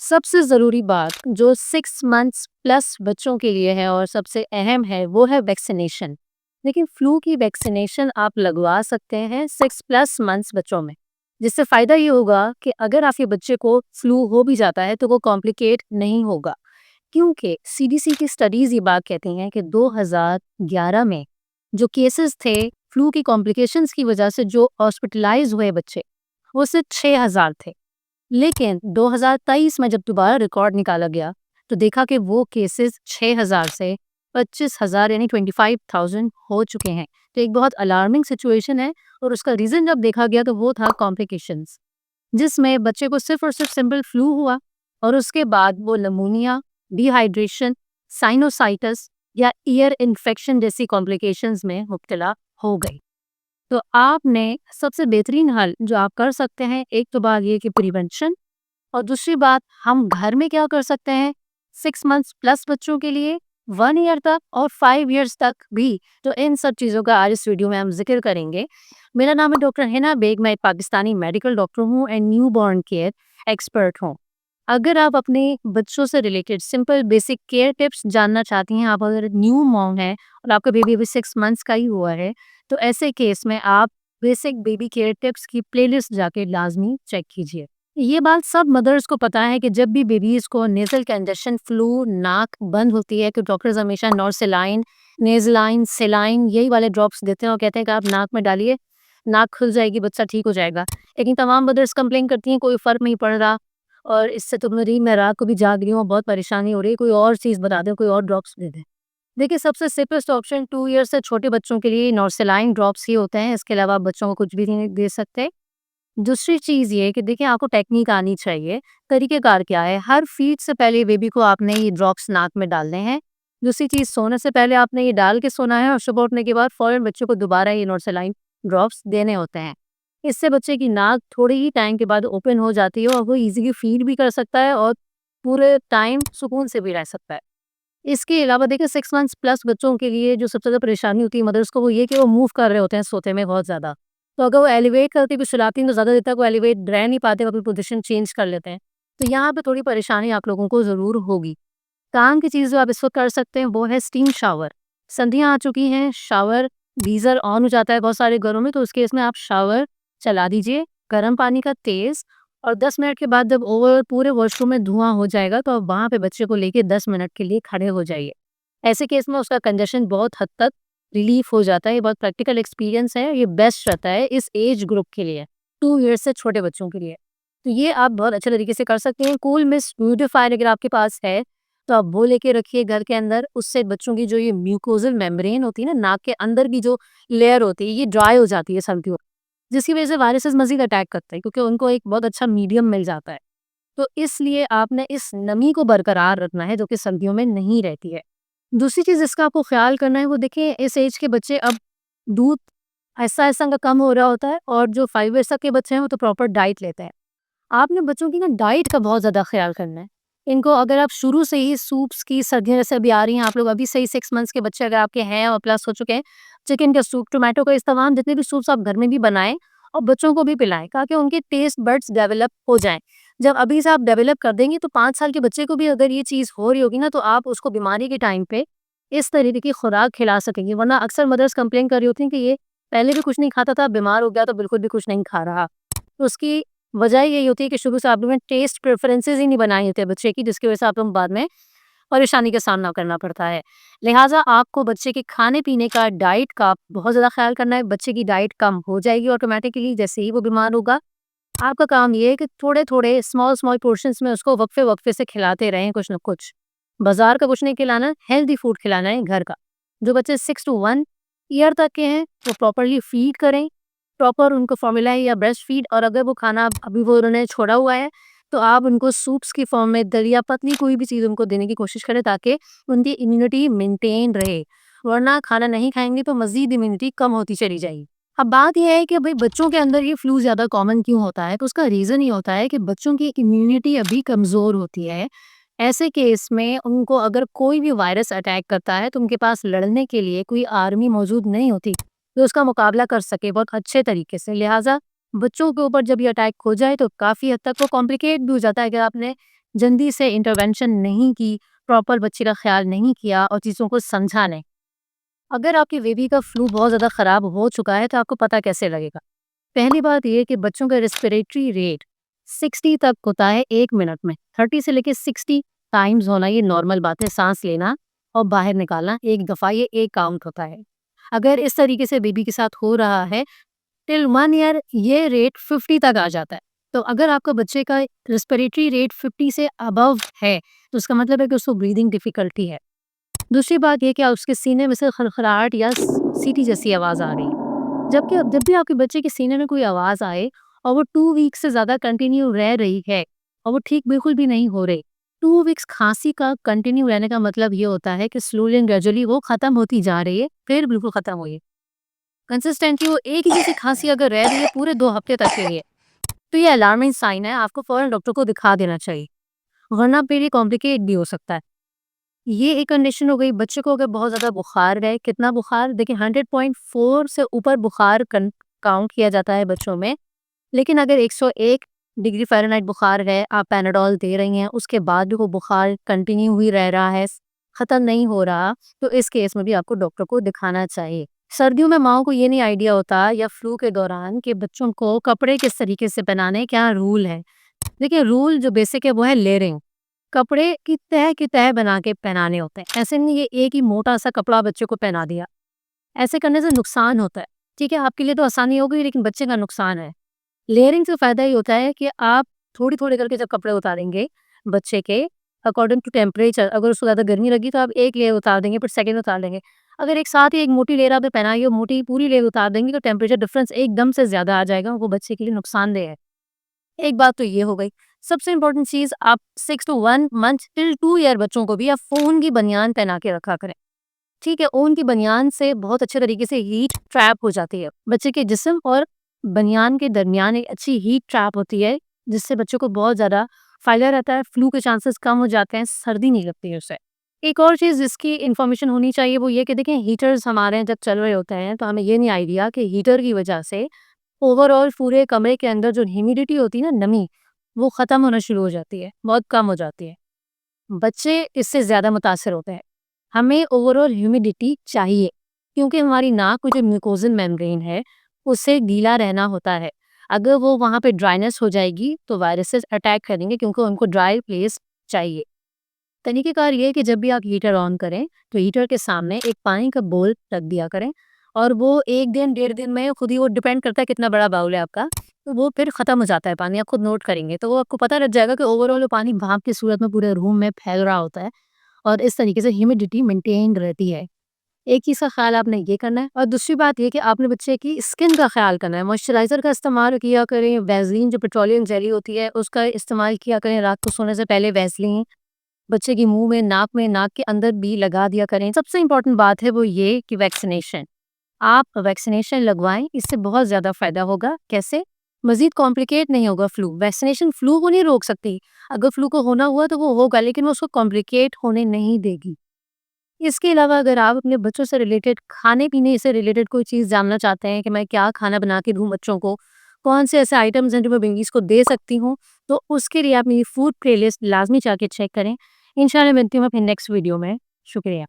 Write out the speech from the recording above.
सबसे ज़रूरी बात जो 6 मंथ्स प्लस बच्चों के लिए है और सबसे अहम है वो है वैक्सीनेशन। देखिए फ्लू की वैक्सीनेशन आप लगवा सकते हैं 6 प्लस मंथ्स बच्चों में। जिससे फ़ायदा ये होगा कि अगर आपके बच्चे को फ्लू हो भी जाता है तो वो कॉम्प्लिकेट नहीं होगा। क्योंकि सीडीसी की स्टडीज़ ये बात कहती हैं कि 2011 में जो केसेस थे फ्लू की कॉम्प्लिकेशंस की वजह से जो हॉस्पिटलाइज़ हुए बच्चे, वो सिर्फ़ 6000 थे। लेकिन 2023 में जब दोबारा रिकॉर्ड निकाला गया तो देखा कि वो केसेस 6000 से 25,000 यानी 25,000 हो चुके हैं। तो एक बहुत अलार्मिंग सिचुएशन है और उसका रीज़न जब देखा गया तो वो था कॉम्प्लिकेशंस, जिसमें बच्चे को सिर्फ और सिर्फ सिंपल फ्लू हुआ और उसके बाद वो नमूनिया, डिहाइड्रेशन, साइनोसाइटिस या ईयर इन्फेक्शन जैसी कॉम्प्लिकेशंस में मुब्तला हो गई। तो आपने सबसे बेहतरीन हल जो आप कर सकते हैं, एक तो बात ये कि प्रिवेंशन, और दूसरी बात हम घर में क्या कर सकते हैं 6 मंथ्स प्लस बच्चों के लिए, 1 ईयर तक और 5 ईयर्स तक भी। तो इन सब चीज़ों का आज इस वीडियो में हम जिक्र करेंगे। मेरा नाम है डॉक्टर हिना बेग, मैं एक पाकिस्तानी मेडिकल डॉक्टर हूँ and new born care expert हूँ। अगर आप अपने बच्चों से related simple basic care tips जानना चाहती हैं, आप अगर न्यू मॉम हैं और आपका बेबी अभी 6 मंथ्स का ही हुआ है, तो ऐसे केस में आप बेसिक बेबी केयर टिप्स की प्लेलिस्ट जाके लाजमी चेक कीजिए। ये बात सब मदर्स को पता है कि जब भी बेबीज को नेजल कंजेशन, फ्लू, नाक बंद होती है तो डॉक्टर्स हमेशा नॉर्सेलाइन, नेजलाइन, सेलाइन यही वाले ड्रॉप्स देते हैं और कहते हैं कि आप नाक में डालिए, नाक खुल जाएगी, बच्चा ठीक हो जाएगा। लेकिन तमाम मदर्स कंप्लेन करती हैं कोई फ़र्क नहीं पड़ रहा और इससे तो मेरी मैं रात को भी जाग रही हूँ, बहुत परेशानी हो रही है, कोई और चीज़ बता दें, कोई और ड्रॉप्स दे दें। देखिए सबसे सेफेस्ट ऑप्शन 2 ईयर से छोटे बच्चों के लिए नॉर्सेलाइन ड्रॉप्स ही होते हैं, इसके अलावा आप बच्चों को कुछ भी नहीं दे सकते। दूसरी चीज़ ये है कि देखिए आपको टेक्नीक आनी चाहिए। तरीक़ेकार क्या है, हर फ़ीड से पहले बेबी को आपने ये ड्रॉप्स नाक में डालने हैं। दूसरी चीज़, सोने से पहले आपने ये डाल के सोना है और सुबह उठने के बाद फ़ौरन बच्चे को दोबारा ये नोर्सेलाइन ड्रॉप्स देने होते हैं। इससे बच्चे की नाक थोड़े ही टाइम के बाद ओपन हो जाती है और वो ईज़िली फ़ीड भी कर सकता है और पूरे टाइम सुकून से भी रह सकता है। इसके अलावा देखिए 6 मंथ्स प्लस बच्चों के लिए जो सबसे ज़्यादा परेशानी होती है मदर्स को, वो ये कि वो मूव कर रहे होते हैं सोते में बहुत ज़्यादा। तो अगर वो एलिवेट करके कुछ सुलाती हैं तो ज़्यादा देर तक वो एलिवेट रह नहीं पाते, वो अपनी पोज़ीशन चेंज कर लेते हैं। तो यहाँ पे थोड़ी परेशानी आप लोगों को ज़रूर होगी। काम की चीज़ जो आप इस वक़्त कर सकते हैं वो है स्टीम शावर। सर्दियाँ आ चुकी हैं, शावर गीज़र ऑन हो जाता है बहुत सारे घरों में, तो उस केस में आप शावर चला दीजिए, गर्म पानी का तेज़, और 10 मिनट के बाद जब ओवर पूरे वॉशरूम में धुआँ हो जाएगा तो आप वहाँ पे बच्चे को लेके 10 मिनट के लिए खड़े हो जाइए। ऐसे केस में उसका कंजेशन बहुत हद तक रिलीफ़ हो जाता है। ये बहुत प्रैक्टिकल एक्सपीरियंस है, ये बेस्ट रहता है इस एज ग्रुप के लिए, 2 ईयर्स से छोटे बच्चों के लिए। तो ये आप बहुत अच्छे तरीके से कर सकते हैं। कूल मिस्ट ह्यूमिडिफायर अगर आपके पास है तो आप वो लेके रखिए घर के अंदर। उससे बच्चों की जो ये म्यूकोज़ल मेम्ब्रेन होती है ना, नाक के अंदर की जो लेयर होती है, ये ड्राई हो जाती है सर्दियों में, जिसकी वजह से वायरसेस मज़ीद अटैक करते हैं क्योंकि उनको एक बहुत अच्छा मीडियम मिल जाता है। तो इसलिए आपने इस नमी को बरकरार रखना है जो कि सर्दियों में नहीं रहती है। दूसरी चीज़ जिसका आपको ख़्याल करना है वो देखिए, इस एज के बच्चे अब दूध आहिस्ता-आहिस्ता उनका कम हो रहा होता है और जो 5 ईयर्स तक के बच्चे हैं वो तो प्रॉपर डाइट लेते हैं। आपने बच्चों की ना डाइट का बहुत ज़्यादा ख़्याल करना है। इनको अगर आप शुरू से ही सूप्स की, सर्दियाँ जैसे अभी आ रही हैं, आप लोग अभी से ही 6 मंथ्स के बच्चे अगर आपके हैं और प्लस हो चुके हैं, चिकन का सूप, टोमेटो का इस्तेमाल, जितने भी सूप्स आप घर में भी बनाएँ और बच्चों को भी पिलाएँ ताकि उनके टेस्ट बड्स डेवलप हो जाएँ। जब अभी से आप डेवलप कर देंगे तो 5 साल के बच्चे को भी अगर ये चीज़ हो रही होगी ना, तो आप उसको बीमारी के टाइम पे इस तरीके की खुराक खिला सकेंगे। वरना अक्सर मदर्स कंप्लेन कर रही होती हैं कि ये पहले भी कुछ नहीं खाता था, बीमार हो गया तो बिल्कुल भी कुछ नहीं खा रहा। तो उसकी वजह यही होती है कि शुरू से आप लोगों ने टेस्ट प्रेफ़रेंसेस ही नहीं बनाए होते बच्चे की, जिसकी वजह से आप लोग बाद में परेशानी का सामना करना पड़ता है। लिहाज़ा आपको बच्चे के खाने-पीने का, डाइट का बहुत ज़्यादा ख़्याल करना है। बच्चे की डाइट कम हो जाएगी ऑटोमैटिकली जैसे ही वो बीमार होगा। आपका काम ये है कि थोड़े-थोड़े, स्मॉल-स्मॉल पोर्शंस में उसको वक्फे-वक्फे से खिलाते रहें कुछ न कुछ। बाज़ार का कुछ नहीं खिलाना, हेल्दी फूड खिलाना है घर का। जो बच्चे 6 टू 1 ईयर तक के हैं, वो प्रॉपर्ली फ़ीड करें, प्रॉपर उनको फ़ॉर्मूला या ब्रेस्ट फ़ीड, और अगर वो खाना अभी वो उन्होंने छोड़ा हुआ है, तो आप उनको सूप्स की फ़ॉर्म में दलिया, पतली कोई भी चीज़ उनको देने की कोशिश करें ताकि उनकी इम्यूनिटी मेंटेन रहे। वरना खाना नहीं खाएँगे तो मज़ीद इम्यूनिटी कम होती चली जाएगी। अब बात ये है कि भई बच्चों के अंदर ये फ्लू ज़्यादा कॉमन क्यों होता है? तो उसका रीज़न ये होता है कि बच्चों की इम्यूनिटी अभी कमज़ोर होती है। ऐसे केस में उनको अगर कोई भी वायरस अटैक करता है तो उनके पास लड़ने के लिए कोई आर्मी मौजूद नहीं होती, जो उसका मुकाबला कर सके बहुत अच्छे तरीके से। लिहाज़ा बच्चों के ऊपर जब ये अटैक हो जाए तो काफ़ी हद तक वो कॉम्प्लिकेट भी हो जाता है। अगर आपने जल्दी से इंटरवेंशन नहीं की, प्रॉपर बच्चे का ख्याल नहीं किया और चीज़ों को समझा नहीं। अगर आपकी बेबी का फ्लू बहुत ज़्यादा ख़राब हो चुका है तो आपको पता कैसे लगेगा? पहली बात ये है कि बच्चों का रेस्पिरेटरी रेट 60 तक होता है 1 मिनट में। 30 से लेके 60 टाइम्स होना ये नॉर्मल बात है, साँस लेना और बाहर निकालना एक दफ़ा, ये 1 काउंट होता है। अगर इस तरीके से बेबी के साथ हो रहा है टिल 1 ईयर ये रेट 50 तक आ जाता है। तो अगर आपका बच्चे का रेस्पिरेटरी रेट 50 से अबव है, तो उसका मतलब है कि उसको ब्रीदिंग डिफ़िकल्टी है। दूसरी बात ये कि उसके सीने में से खड़खड़ाहट या सीटी जैसी आवाज़ आ रही है। जबकि अब जब भी आपके बच्चे के सीने में कोई आवाज़ आए और वो 2 वीक से ज़्यादा कंटिन्यू रह रही है और वो ठीक बिल्कुल भी नहीं हो रही, 2 वीक्स खाँसी का कंटिन्यू रहने का मतलब ये होता है कि स्लोली एंड ग्रेजुअली वो खत्म होती जा रही है, फिर बिल्कुल खत्म हुई है। कंसिस्टेंटली वो एक ही जैसी खाँसी अगर रह रही है पूरे 2 हफ्ते तक के लिए, तो ये अलार्मिंग साइन है, आपको फ़ौरन डॉक्टर को दिखा देना चाहिए, वरना फिर ये कॉम्प्लिकेट भी हो सकता है। ये एक कंडीशन हो गई। बच्चे को अगर बहुत ज़्यादा बुखार है, कितना बुखार? देखिए 100.4 से ऊपर बुखार काउंट किया जाता है बच्चों में। लेकिन अगर 101 डिग्री फ़ारेनहाइट बुखार है, आप पैनाडोल दे रही हैं, उसके बाद भी वो बुखार कंटिन्यू ही रह रहा है, ख़त्म नहीं हो रहा, तो इस केस में भी आपको डॉक्टर को दिखाना चाहिए। सर्दियों में माँओं को ये नहीं आइडिया होता या फ्लू के दौरान कि बच्चों को कपड़े किस तरीके से पहनाने हैं, क्या रूल है। देखिए रूल जो बेसिक है वो है लेयरिंग। कपड़े की तह बना के पहनाने होते हैं। ऐसे नहीं ये एक ही मोटा-सा कपड़ा बच्चे को पहना दिया। ऐसे करने से नुकसान होता है। ठीक है, आपके लिए तो आसानी हो गई लेकिन बच्चे का नुकसान है। लेयरिंग से फ़ायदा ये होता है कि आप थोड़ी-थोड़ी करके जब कपड़े उतारेंगे बच्चे के अकॉर्डिंग टू टेम्परेचर, अगर उसको ज़्यादा गर्मी लगी तो आप 1 लेयर उतार देंगे, फिर सेकंड उतार लेंगे। अगर एक साथ ही एक मोटी लेयर आपने पहनाई और मोटी पूरी लेयर उतार देंगे तो टेम्परेचर डिफरेंस एकदम से ज़्यादा आ जाएगा, वो बच्चे के लिए नुकसानदेह है। एक बात तो ये हो गई। सबसे इम्पोर्टेंट चीज़ आप 6 टू 1 मंथ टिल 2 ईयर बच्चों को भी आप ऊन की बनियान पहना के रखा करें। ठीक है, ऊन की बनियान से बहुत अच्छे तरीके से हीट ट्रैप हो जाती है। बच्चे के जिस्म और बनियान के दरमियान एक अच्छी हीट ट्रैप होती है, जिससे बच्चों को बहुत ज़्यादा फ़ायदा रहता है, फ्लू के चांसेस कम हो जाते हैं, सर्दी नहीं लगती है उससे। एक और चीज़ जिसकी इन्फॉर्मेशन होनी चाहिए वो ये कि देखिए हीटर्स हमारे जब चल रहे होते हैं, तो हमें ये नहीं आइडिया कि हीटर की वजह से ओवरऑल पूरे कमरे के अंदर जो ह्यूमिडिटी होती है ना, नमी, वो ख़त्म होना शुरू हो जाती है, बहुत कम हो जाती है। बच्चे इससे ज़्यादा मुतासिर होते हैं। हमें ओवरऑल ह्यूमिडिटी चाहिए, क्योंकि हमारी नाक में जो म्यूकोज़ल मेम्ब्रेन है, उसे गीला रहना होता है। अगर वो वहाँ पे ड्राइनेस हो जाएगी, तो वायरसेस अटैक करेंगे क्योंकि उनको ड्राई प्लेस चाहिए। तरीक़ेकार ये है कि जब भी आप हीटर ऑन करें, तो हीटर के सामने एक पानी का बोल रख दिया करें और वो 1 दिन, डेढ़ दिन में खुद ही वो डिपेंड करता है कितना बड़ा बाउल है आपका, तो वो फिर ख़त्म हो जाता है पानी, आप खुद नोट करेंगे। तो वो आपको पता लग जाएगा कि ओवरऑल वो पानी भाप की सूरत में पूरे रूम में फैल रहा होता है और इस तरीके से ह्यूमिडिटी मेंटेन्ड रहती है। एक चीज़ का ख़्याल आपने ये करना है और दूसरी बात ये कि आपने बच्चे की स्किन का ख़्याल करना है। मॉइस्चराइज़र का इस्तेमाल किया करें, वैसलीन जो पेट्रोलियम जेली होती है, उसका इस्तेमाल किया करें, रात को सोने से पहले वैसलीन बच्चे के मुँह में, नाक के अंदर भी लगा दिया करें। सबसे इम्पोर्टेंट बात है वो ये कि वैक्सीनेशन। आप वैक्सीनेशन लगवाएँ, इससे बहुत ज़्यादा फ़ायदा होगा। कैसे? मज़ीद कॉम्प्लिकेट नहीं होगा फ्लू। वैक्सीनेशन फ्लू को नहीं रोक सकती। अगर फ्लू को होना हुआ तो वो होगा, लेकिन वो उसको कॉम्प्लिकेट होने नहीं देगी। इसके अलावा अगर आप अपने बच्चों से रिलेटेड खाने-पीने से रिलेटेड कोई चीज़ जानना चाहते हैं कि मैं क्या खाना बना के दूँ बच्चों को, कौन से ऐसे आइटम्स हैं जो मैं बेबीज़ को दे सकती हूँ, तो उसके लिए आप मेरी फूड प्लेलिस्ट लाज़मी जाके चेक करें। इंशाल्लाह मिलती हूँ मैं फिर नेक्स्ट वीडियो में। शुक्रिया।